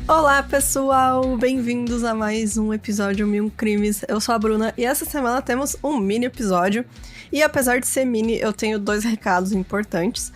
Olá, pessoal! Bem-vindos a mais um episódio 1001 Crimes. Eu sou a Bruna e essa semana temos um mini episódio. E apesar de ser mini, eu tenho 2 recados importantes.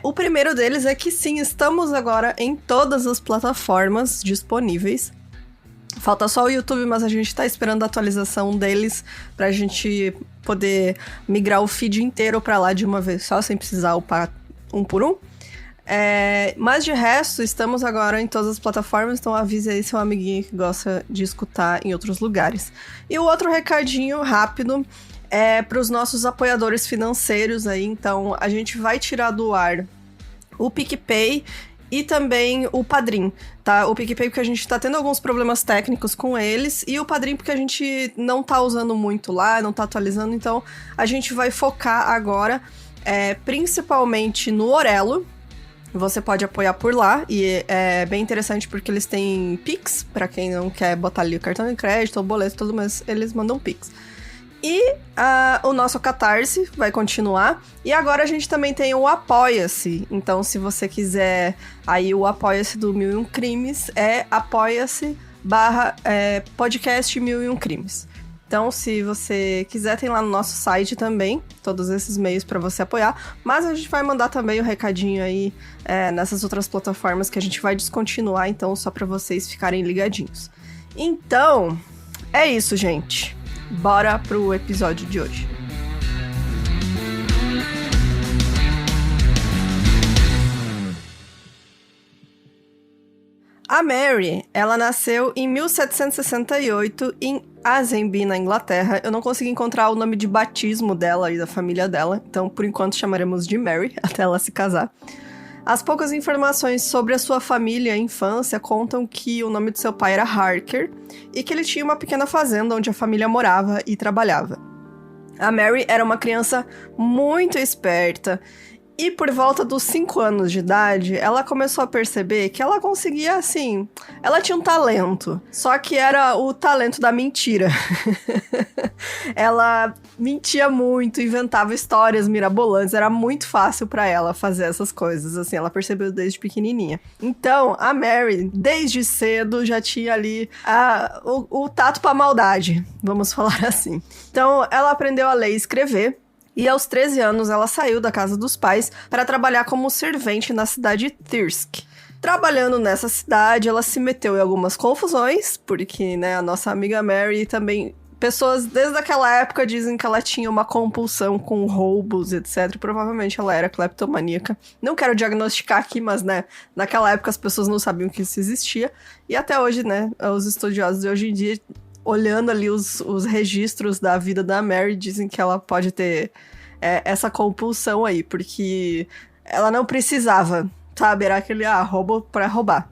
O primeiro deles é que sim, estamos agora em todas as plataformas disponíveis. Falta só o YouTube, mas a gente tá esperando a atualização deles pra gente poder migrar o feed inteiro pra lá de uma vez só, sem precisar upar um por um. Mas de resto, estamos agora em todas as plataformas, então avise aí seu amiguinho que gosta de escutar em outros lugares. E o outro recadinho rápido é para os nossos apoiadores financeiros aí, então a gente vai tirar do ar o PicPay e também o Padrim, tá? O PicPay porque a gente tá tendo alguns problemas técnicos com eles, e o Padrim porque a gente não tá usando muito lá, não tá atualizando, então a gente vai focar agora principalmente no Orelo. Você pode apoiar por lá, e é bem interessante porque eles têm Pix, pra quem não quer botar ali o cartão de crédito ou boleto, tudo, mas eles mandam Pix. E o nosso Catarse vai continuar, e agora a gente também tem o Apoia-se. Então, se você quiser, aí o Apoia-se do 1001 Crimes é apoia-se/podcast 1001 Crimes. Então, se você quiser, tem lá no nosso site também todos esses meios para você apoiar. Mas a gente vai mandar também o recadinho aí nessas outras plataformas que a gente vai descontinuar, então só para vocês ficarem ligadinhos. Então, é isso, gente. Bora pro episódio de hoje. A Mary, ela nasceu em 1768 em Azenby, na Inglaterra. Eu não consegui encontrar o nome de batismo dela e da família dela, então por enquanto chamaremos de Mary, até ela se casar. As poucas informações sobre a sua família e infância contam que o nome de seu pai era Harker e que ele tinha uma pequena fazenda onde a família morava e trabalhava. A Mary era uma criança muito esperta, e por volta dos 5 anos de idade, ela começou a perceber que ela conseguia, assim... Ela tinha um talento, só que era o talento da mentira. Ela mentia muito, inventava histórias mirabolantes, era muito fácil pra ela fazer essas coisas, assim, ela percebeu desde pequenininha. Então, a Mary, desde cedo, já tinha ali o tato pra maldade, vamos falar assim. Então, ela aprendeu a ler e escrever, e aos 13 anos ela saiu da casa dos pais para trabalhar como servente na cidade de Thirsk. Trabalhando nessa cidade, ela se meteu em algumas confusões, porque, né, a nossa amiga Mary também... Pessoas desde aquela época dizem que ela tinha uma compulsão com roubos, etc. Provavelmente ela era cleptomaníaca. Não quero diagnosticar aqui, mas, né, naquela época as pessoas não sabiam que isso existia. E até hoje, né, os estudiosos de hoje em dia... Olhando ali os registros da vida da Mary, dizem que ela pode ter essa compulsão aí, porque ela não precisava, sabe? Era aquele roubo pra roubar.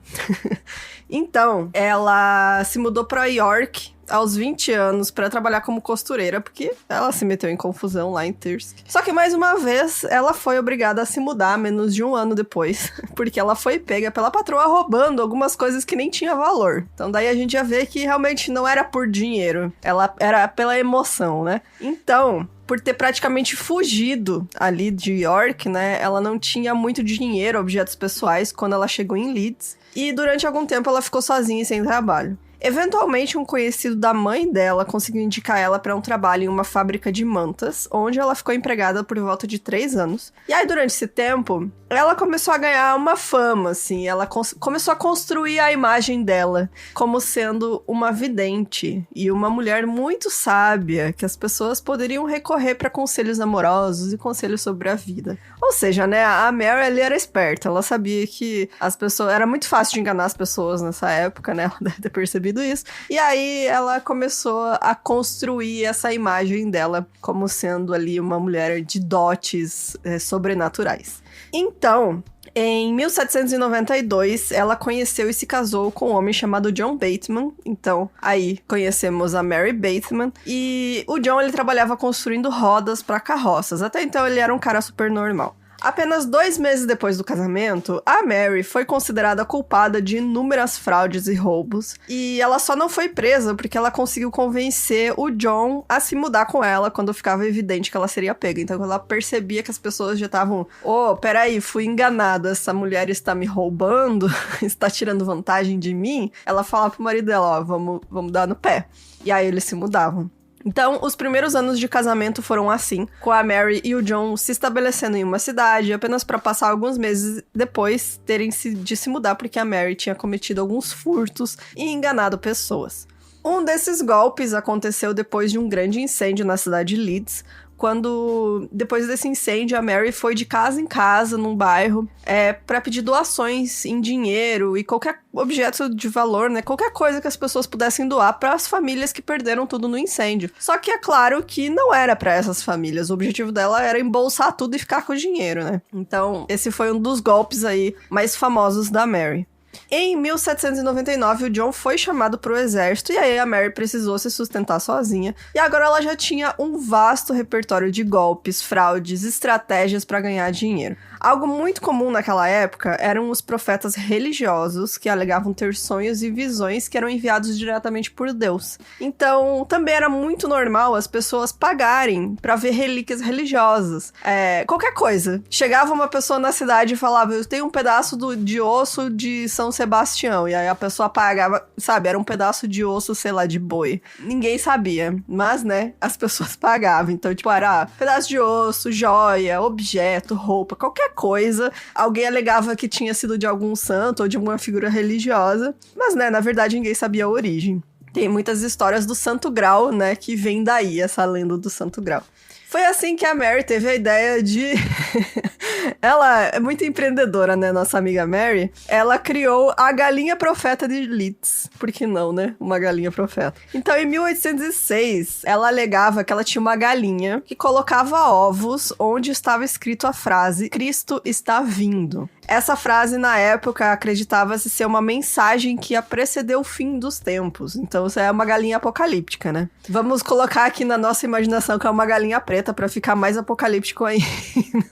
Então, ela se mudou pra York aos 20 anos para trabalhar como costureira, porque ela se meteu em confusão lá em Thirsk. Só que, mais uma vez, ela foi obrigada a se mudar menos de 1 ano depois, porque ela foi pega pela patroa roubando algumas coisas que nem tinha valor. Então, daí a gente já vê que realmente não era por dinheiro, ela era pela emoção, né? Então... Por ter praticamente fugido ali de York, né? Ela não tinha muito dinheiro, objetos pessoais, quando ela chegou em Leeds. E durante algum tempo ela ficou sozinha e sem trabalho. Eventualmente, um conhecido da mãe dela conseguiu indicar ela para um trabalho em uma fábrica de mantas, onde ela ficou empregada por volta de 3 anos. E aí, durante esse tempo, ela começou a ganhar uma fama, assim. Ela começou a construir a imagem dela como sendo uma vidente e uma mulher muito sábia, que as pessoas poderiam recorrer para conselhos amorosos e conselhos sobre a vida. Ou seja, né, a Mary ali era esperta. Ela sabia que as pessoas... Era muito fácil de enganar as pessoas nessa época, né? Ela deve ter percebido isso. E aí ela começou a construir essa imagem dela como sendo ali uma mulher de dotes sobrenaturais. Então, em 1792, ela conheceu e se casou com um homem chamado John Bateman. Então, aí conhecemos a Mary Bateman. E o John, ele trabalhava construindo rodas para carroças. Até então, ele era um cara super normal. Apenas 2 meses depois do casamento, a Mary foi considerada culpada de inúmeras fraudes e roubos. E ela só não foi presa porque ela conseguiu convencer o John a se mudar com ela quando ficava evidente que ela seria pega. Então, quando ela percebia que as pessoas já estavam... peraí, fui enganada, essa mulher está me roubando, está tirando vantagem de mim. Ela fala pro marido dela, vamos dar no pé. E aí eles se mudavam. Então, os primeiros anos de casamento foram assim, com a Mary e o John se estabelecendo em uma cidade, apenas para passar alguns meses depois terem de se mudar, porque a Mary tinha cometido alguns furtos e enganado pessoas. Um desses golpes aconteceu depois de um grande incêndio na cidade de Leeds, quando, depois desse incêndio, a Mary foi de casa em casa num bairro para pedir doações em dinheiro e qualquer objeto de valor, né? Qualquer coisa que as pessoas pudessem doar para as famílias que perderam tudo no incêndio. Só que é claro que não era para essas famílias. O objetivo dela era embolsar tudo e ficar com o dinheiro, né? Então, esse foi um dos golpes aí mais famosos da Mary. Em 1799, o John foi chamado para o exército e aí a Mary precisou se sustentar sozinha. E agora ela já tinha um vasto repertório de golpes, fraudes, estratégias para ganhar dinheiro. Algo muito comum naquela época eram os profetas religiosos que alegavam ter sonhos e visões que eram enviados diretamente por Deus. Então, também era muito normal as pessoas pagarem para ver relíquias religiosas. Qualquer coisa. Chegava uma pessoa na cidade e falava, eu tenho um pedaço de osso de São Sebastião. E aí a pessoa pagava, sabe, era um pedaço de osso, sei lá, de boi. Ninguém sabia, mas, né, as pessoas pagavam. Então, tipo, era pedaço de osso, joia, objeto, roupa, qualquer coisa. Alguém alegava que tinha sido de algum santo ou de alguma figura religiosa. Mas, né, na verdade, ninguém sabia a origem. Tem muitas histórias do Santo Grau, né, que vem daí, essa lenda do Santo Grau. Foi assim que a Mary teve a ideia de... Ela é muito empreendedora, né, nossa amiga Mary. Ela criou a galinha profeta de Leeds. Por que não, né? Uma galinha profeta. Então, em 1806, ela alegava que ela tinha uma galinha que colocava ovos onde estava escrito a frase Cristo está vindo. Essa frase, na época, acreditava-se ser uma mensagem que ia preceder o fim dos tempos. Então, isso é uma galinha apocalíptica, né? Vamos colocar aqui na nossa imaginação que é uma galinha preta pra ficar mais apocalíptico aí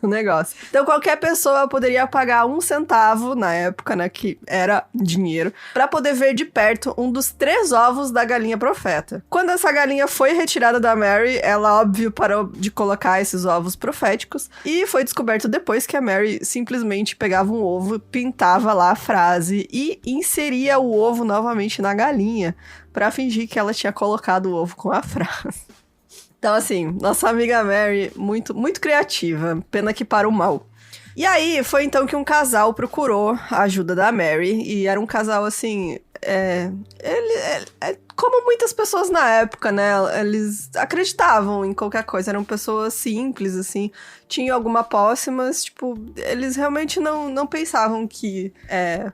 no negócio. Então, qualquer pessoa poderia pagar 1 centavo, na época, né, que era dinheiro, pra poder ver de perto um dos 3 ovos da galinha profeta. Quando essa galinha foi retirada da Mary, ela, óbvio, parou de colocar esses ovos proféticos e foi descoberto depois que a Mary simplesmente pegava um ovo, pintava lá a frase e inseria o ovo novamente na galinha pra fingir que ela tinha colocado o ovo com a frase. Então, assim, nossa amiga Mary, muito, muito criativa, pena que para o mal. E aí, foi então que um casal procurou a ajuda da Mary, e era um casal, assim, como muitas pessoas na época, né, eles acreditavam em qualquer coisa, eram pessoas simples, assim, tinham alguma posse, mas, tipo, eles realmente não pensavam que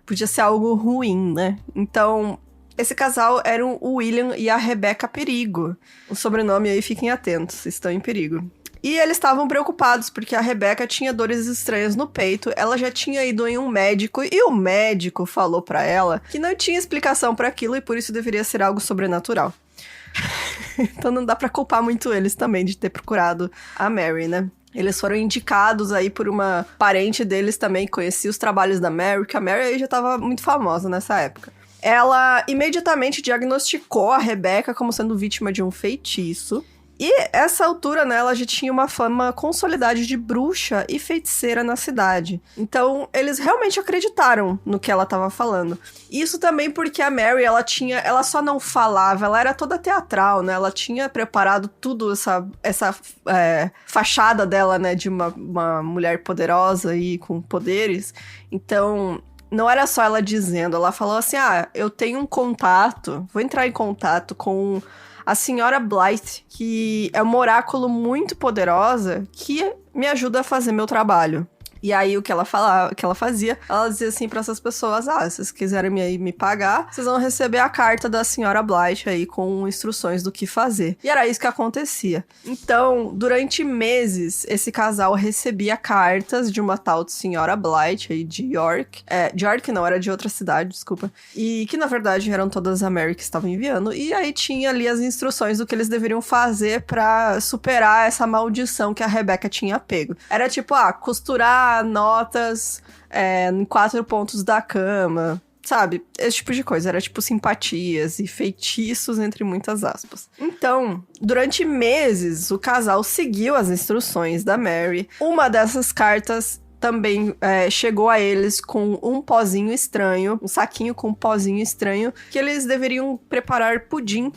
podia ser algo ruim, né, então... Esse casal eram o William e a Rebecca Perigo. O sobrenome aí, fiquem atentos, estão em perigo. E eles estavam preocupados, porque a Rebecca tinha dores estranhas no peito, ela já tinha ido em um médico, e o médico falou pra ela que não tinha explicação pra aquilo, e por isso deveria ser algo sobrenatural. Então não dá pra culpar muito eles também de ter procurado a Mary, né? Eles foram indicados aí por uma parente deles também, que conhecia os trabalhos da Mary, que a Mary aí já tava muito famosa nessa época. Ela imediatamente diagnosticou a Rebecca como sendo vítima de um feitiço. E essa altura, né, ela já tinha uma fama consolidada de bruxa e feiticeira na cidade. Então, eles realmente acreditaram no que ela estava falando. Isso também porque a Mary, ela só não falava, ela era toda teatral, né? Ela tinha preparado tudo, essa fachada dela, né, de uma mulher poderosa e com poderes. Então... Não era só ela dizendo, ela falou assim, eu tenho um contato, vou entrar em contato com a senhora Blythe, que é uma oráculo muito poderosa que me ajuda a fazer meu trabalho. E aí, o que ela fazia, ela dizia assim pra essas pessoas, se vocês quiserem me pagar, vocês vão receber a carta da senhora Blythe aí com instruções do que fazer. E era isso que acontecia. Então, durante meses, esse casal recebia cartas de uma tal de senhora Blythe aí de York. De York não, era de outra cidade, desculpa. E que, na verdade, eram todas a Mary que estavam enviando. E aí tinha ali as instruções do que eles deveriam fazer pra superar essa maldição que a Rebecca tinha pego. Era tipo, costurar colocar notas em 4 pontos da cama, sabe? Esse tipo de coisa. Era tipo simpatias e feitiços, entre muitas aspas. Então, durante meses, o casal seguiu as instruções da Mary. Uma dessas cartas também chegou a eles com um pozinho estranho, um saquinho com um pozinho estranho, que eles deveriam preparar pudim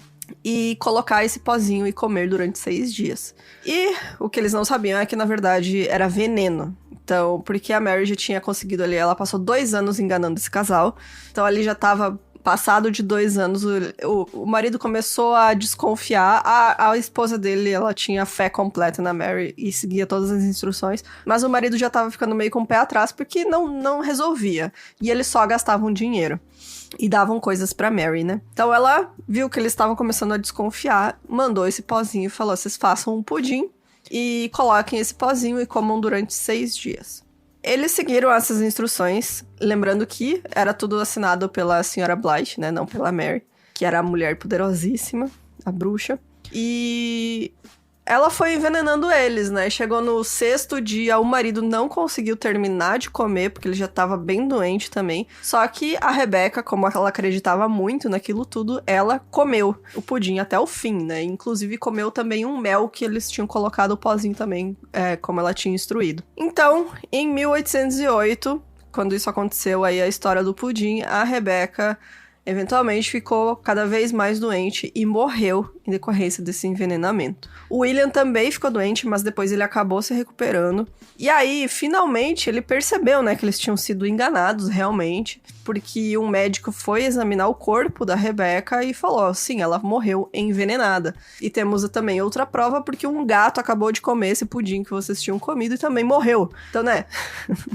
e colocar esse pozinho e comer durante 6 dias. E o que eles não sabiam é que, na verdade, era veneno. Então, porque a Mary já tinha conseguido ali, ela passou 2 anos enganando esse casal. Então, ali já tava passado de 2 anos, o marido começou a desconfiar. A esposa dele, ela tinha fé completa na Mary e seguia todas as instruções. Mas o marido já tava ficando meio com o pé atrás porque não resolvia. E eles só gastavam dinheiro. E davam coisas pra Mary, né? Então ela viu que eles estavam começando a desconfiar, mandou esse pozinho e falou: vocês façam um pudim e coloquem esse pozinho e comam durante 6 dias. Eles seguiram essas instruções, lembrando que era tudo assinado pela senhora Blythe, né? Não pela Mary, que era a mulher poderosíssima, a bruxa. E ela foi envenenando eles, né? Chegou no 6º dia, o marido não conseguiu terminar de comer, porque ele já tava bem doente também. Só que a Rebecca, como ela acreditava muito naquilo tudo, ela comeu o pudim até o fim, né? Inclusive comeu também um mel que eles tinham colocado o pozinho também, como ela tinha instruído. Então, em 1808, quando isso aconteceu, aí a história do pudim, a Rebecca eventualmente ficou cada vez mais doente e morreu em decorrência desse envenenamento. O William também ficou doente, mas depois ele acabou se recuperando. E aí, finalmente, ele percebeu, né, que eles tinham sido enganados realmente, porque um médico foi examinar o corpo da Rebecca e falou, sim, ela morreu envenenada. E temos também outra prova, porque um gato acabou de comer esse pudim que vocês tinham comido e também morreu. Então, né,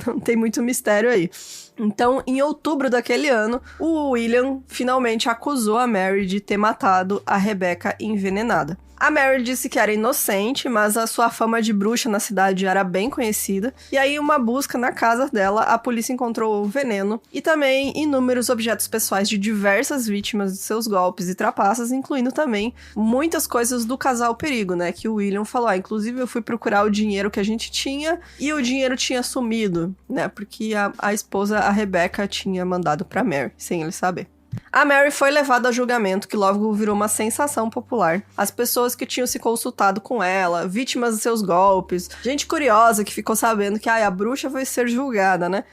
não tem muito mistério aí. Então, em outubro daquele ano, o William finalmente acusou a Mary de ter matado a Rebecca envenenada. A Mary disse que era inocente, mas a sua fama de bruxa na cidade era bem conhecida. E aí, uma busca na casa dela, a polícia encontrou o veneno e também inúmeros objetos pessoais de diversas vítimas de seus golpes e trapaças, incluindo também muitas coisas do casal Perigo, né? Que o William falou, inclusive eu fui procurar o dinheiro que a gente tinha e o dinheiro tinha sumido, né? Porque a esposa, a Rebecca, tinha mandado pra Mary, sem ele saber. A Mary foi levada a julgamento, que logo virou uma sensação popular. As pessoas que tinham se consultado com ela, vítimas de seus golpes, gente curiosa que ficou sabendo que a bruxa vai ser julgada, né?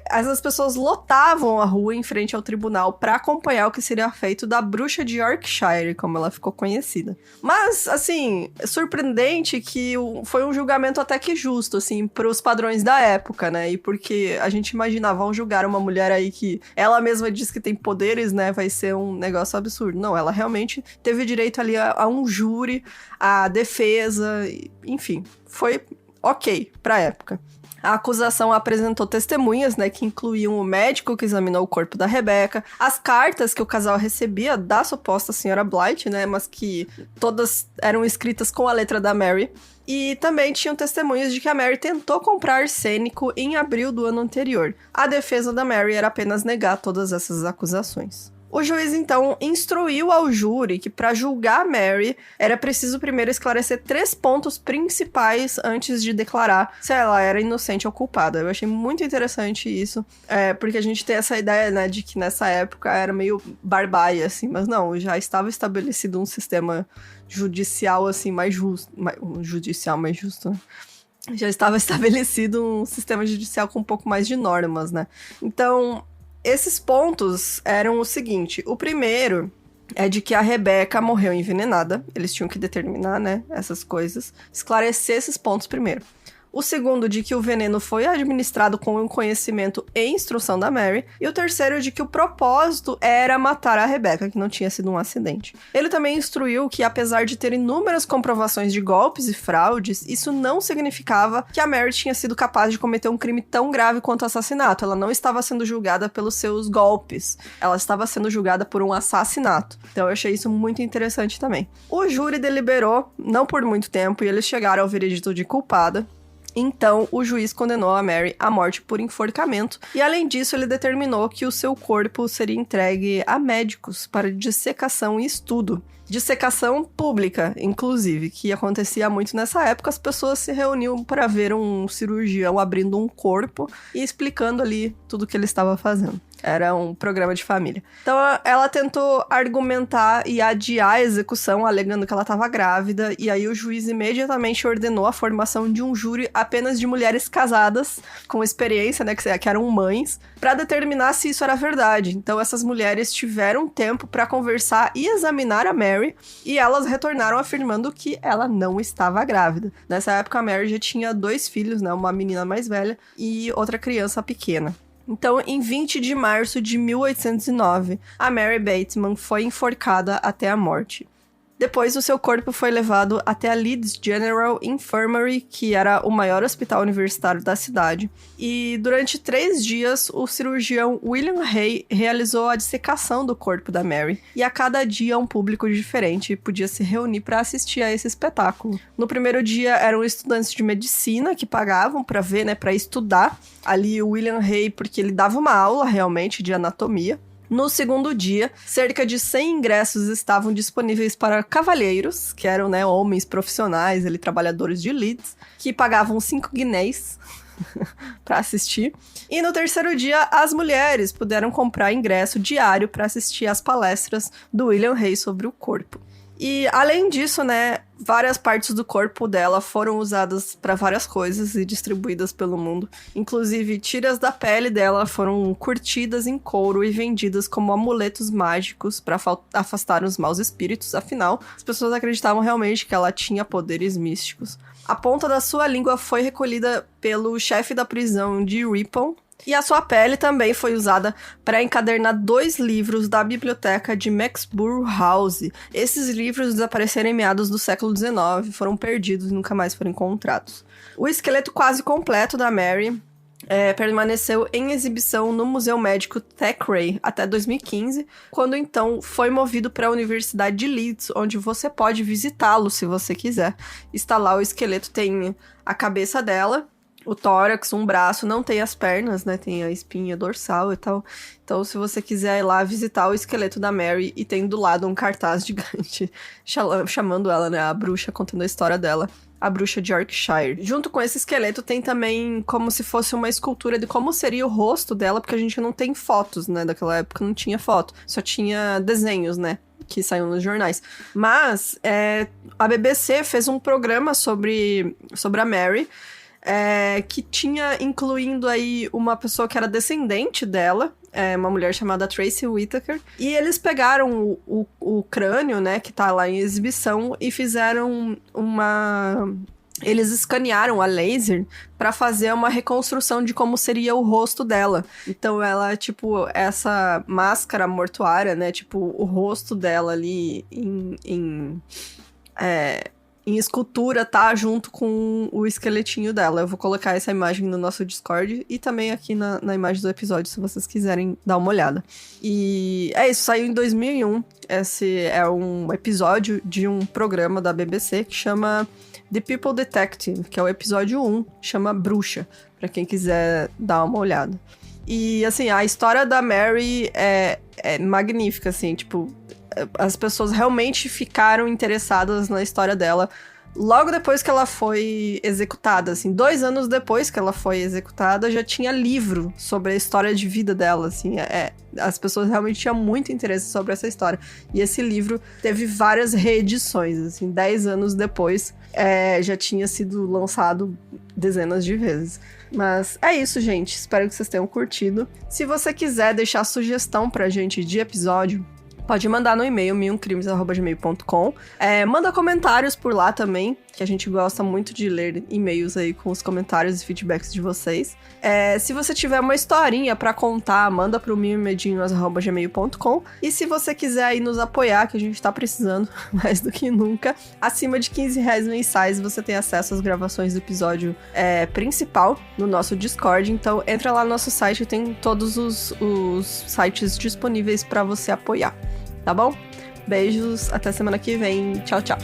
Essas pessoas lotavam a rua em frente ao tribunal para acompanhar o que seria feito da bruxa de Yorkshire, como ela ficou conhecida. Mas, assim, é surpreendente que foi um julgamento até que justo, assim, pros padrões da época, né? E porque a gente imaginava, vão julgar uma mulher aí que ela mesma diz que tem poderes, né, vai ser um negócio absurdo. Não, ela realmente teve direito ali a um júri, a defesa, enfim, foi ok pra época. A acusação apresentou testemunhas, né, que incluíam o médico que examinou o corpo da Rebecca, as cartas que o casal recebia da suposta senhora Blythe, né, mas que todas eram escritas com a letra da Mary. E também tinham testemunhas de que a Mary tentou comprar arsênico em abril do ano anterior. A defesa da Mary era apenas negar todas essas acusações. O juiz, então, instruiu ao júri que para julgar a Mary era preciso primeiro esclarecer 3 pontos principais antes de declarar se ela era inocente ou culpada. Eu achei muito interessante isso, porque a gente tem essa ideia, né, de que nessa época era meio barbárie, assim, mas não, já estava estabelecido um sistema judicial, assim, mais justo. Judicial mais justo, né? Já estava estabelecido um sistema judicial com um pouco mais de normas, né? Então, esses pontos eram o seguinte: o primeiro é de que a Rebecca morreu envenenada. Eles tinham que determinar, né, essas coisas. Esclarecer esses pontos primeiro. O segundo, de que o veneno foi administrado com o conhecimento e instrução da Mary. E o terceiro, de que o propósito era matar a Rebecca, que não tinha sido um acidente. Ele também instruiu que, apesar de ter inúmeras comprovações de golpes e fraudes, isso não significava que a Mary tinha sido capaz de cometer um crime tão grave quanto o assassinato. Ela não estava sendo julgada pelos seus golpes. Ela estava sendo julgada por um assassinato. Então eu achei isso muito interessante também. O júri deliberou, não por muito tempo, e eles chegaram ao veredito de culpada. Então, o juiz condenou a Mary à morte por enforcamento e, além disso, ele determinou que o seu corpo seria entregue a médicos para dissecação e estudo. dissecação pública, inclusive, que acontecia muito nessa época. As pessoas se reuniam para ver um cirurgião abrindo um corpo e explicando ali tudo que ele estava fazendo. Era um programa de família. Então, ela tentou argumentar e adiar a execução, alegando que ela estava grávida. E aí, o juiz imediatamente ordenou a formação de um júri apenas de mulheres casadas, com experiência, né, que eram mães, para determinar se isso era verdade. Então, essas mulheres tiveram tempo para conversar e examinar a Mary. E elas retornaram afirmando que ela não estava grávida. Nessa época, a Mary já tinha 2 filhos, né, uma menina mais velha e outra criança pequena. Então, em 20 de março de 1809, a Mary Bateman foi enforcada até a morte. Depois, o seu corpo foi levado até a Leeds General Infirmary, que era o maior hospital universitário da cidade. E durante 3 dias, o cirurgião William Hay realizou a dissecação do corpo da Mary. E a cada dia, um público diferente podia se reunir para assistir a esse espetáculo. No primeiro dia, eram estudantes de medicina que pagavam para ver, né, para estudar ali o William Hay, porque ele dava uma aula realmente de anatomia. No segundo dia, cerca de 100 ingressos estavam disponíveis para cavalheiros, que eram, né, homens profissionais, trabalhadores de Leeds, que pagavam 5 guinéis para assistir. E no terceiro dia, as mulheres puderam comprar ingresso diário para assistir às palestras do William Hay sobre o corpo. E, além disso, né, várias partes do corpo dela foram usadas para várias coisas e distribuídas pelo mundo. Inclusive, tiras da pele dela foram curtidas em couro e vendidas como amuletos mágicos para afastar os maus espíritos. Afinal, as pessoas acreditavam realmente que ela tinha poderes místicos. A ponta da sua língua foi recolhida pelo chefe da prisão de Ripon. E a sua pele também foi usada para encadernar 2 livros da biblioteca de Maxburgh House. Esses livros desapareceram em meados do século XIX, foram perdidos e nunca mais foram encontrados. O esqueleto quase completo da Mary permaneceu em exibição no Museu Médico Thackeray até 2015, quando então foi movido para a Universidade de Leeds, onde você pode visitá-lo se você quiser. Está lá, o esqueleto tem a cabeça dela, o tórax, um braço, não tem as pernas, né? Tem a espinha dorsal e tal. Então, se você quiser ir lá visitar o esqueleto da Mary, e tem do lado um cartaz gigante chamando ela, né? A bruxa, contando a história dela. A bruxa de Yorkshire. Junto com esse esqueleto tem também como se fosse uma escultura de como seria o rosto dela, porque a gente não tem fotos, né? Daquela época não tinha foto, só tinha desenhos, né? Que saíam nos jornais. Mas a BBC fez um programa sobre a Mary, que tinha incluindo aí uma pessoa que era descendente dela, uma mulher chamada Tracy Whittaker, e eles pegaram o crânio, né, que tá lá em exibição, e fizeram eles escanearam a laser para fazer uma reconstrução de como seria o rosto dela. Então ela, tipo, essa máscara mortuária, né, tipo, o rosto dela ali em escultura, tá junto com o esqueletinho dela. Eu vou colocar essa imagem no nosso Discord e também aqui na imagem do episódio, se vocês quiserem dar uma olhada. E é isso, saiu em 2001. Esse é um episódio de um programa da BBC que chama The People Detective, que é o episódio 1, chama Bruxa, pra quem quiser dar uma olhada. E, assim, a história da Mary é magnífica, assim, tipo, as pessoas realmente ficaram interessadas na história dela logo depois que ela foi executada, assim, 2 anos depois que ela foi executada, já tinha livro sobre a história de vida dela, assim, as pessoas realmente tinham muito interesse sobre essa história, e esse livro teve várias reedições, assim, 10 anos depois, já tinha sido lançado dezenas de vezes. Mas é isso, gente, espero que vocês tenham curtido. Se você quiser deixar sugestão pra gente de episódio, pode mandar no e-mail milcrimes@gmail.com. Manda comentários por lá também, que a gente gosta muito de ler e-mails aí com os comentários e feedbacks de vocês. Se você tiver uma historinha pra contar, manda pro milmedinhos@gmail.com. E se você quiser aí nos apoiar, que a gente tá precisando mais do que nunca, acima de R$15 mensais você tem acesso às gravações do episódio principal no nosso Discord. Então entra lá no nosso site, tem todos os sites disponíveis pra você apoiar. Tá bom? Beijos, até semana que vem. Tchau, tchau.